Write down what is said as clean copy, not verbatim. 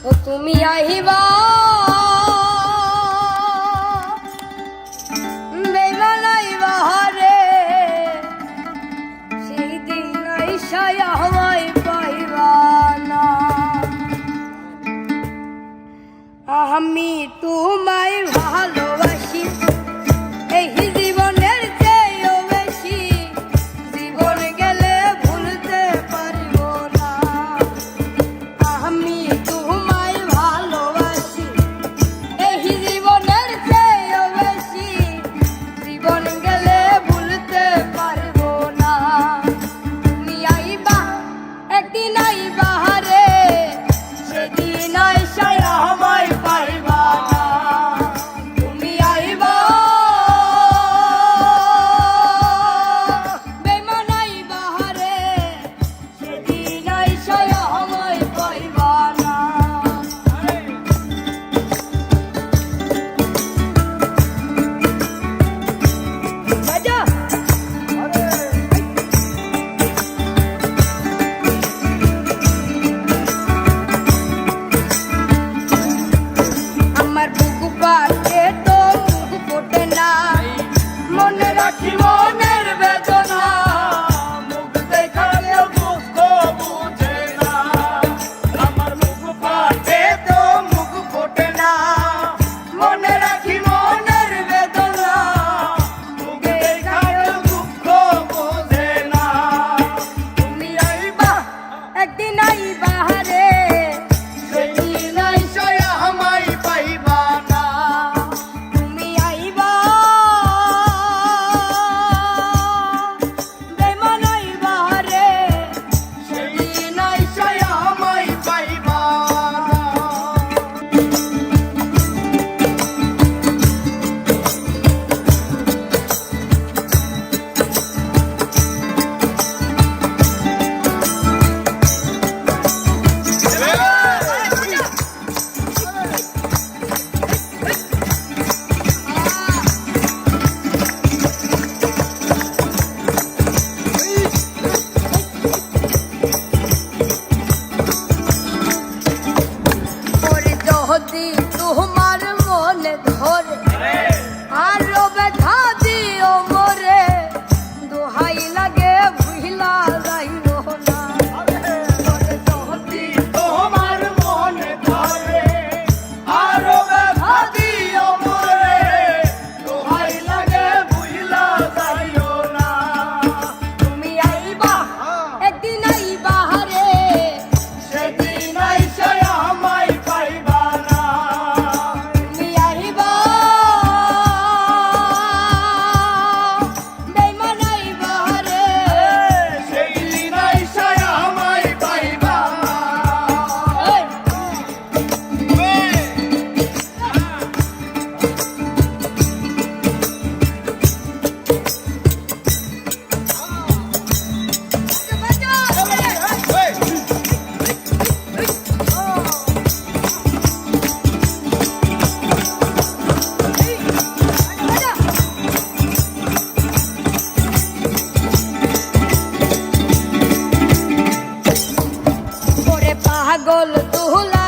ও তুমি আহিবা বেমানাইবা রে সেই দিন আইসায় আমায় পাইবা না। আমি তোমায় ভালোবাসি এই জীবনের চেয়েও বেশি, জীবন গেলে ভুলতে পারব না। আমি তোমায় ভালোবাসি এই জীবনের চেয়েও বেশি, জীবন গেলে ভুলতে পারব না। তুমি আইবা একদিন আইবা রে সেদিন আইসায় আমায় পাইবা না। তুমি আইবা বেমানাইবা রে সেদিন আইসায় আমায় পাইবা না। বাজা আমার বুকু পাতে তো মুখ ফোটে না, মনে রাখি মনের বেদনা, মুখ দেখালেও দুঃখ বুঝে না। আমার মুখ পাতে তো মুখ ফোটে না, মনে রাখি মনের বেদনা, মুখ দেখালেও দুঃখ বুঝে না। তুমি আইবা একদিন আইবা রে সেদিন আইসায় আমায় পাইবা না। তুমি আইবা বেমানাইবা রে সেদিন আইসায় আমায় পাইবা না। ওরে যদি তোমার মনে ধরে আরো ব্যথা দিও মোরে, দোহাই লাগে ভুইলা যাইও না। ওরে যদি তোমার মনে ধরে আরো ব্যথা দিও মোরে, দোহাই লাগে ভুইলা যাইও না। তুমি আইবা একদিন আইবা রে সেদিন আইসায় আমায় পাইবা না। তুমি আইবা বেমানাইবা রে সেদিন আইসায় আমায় পাইবা না। ওরে পাগল তুলা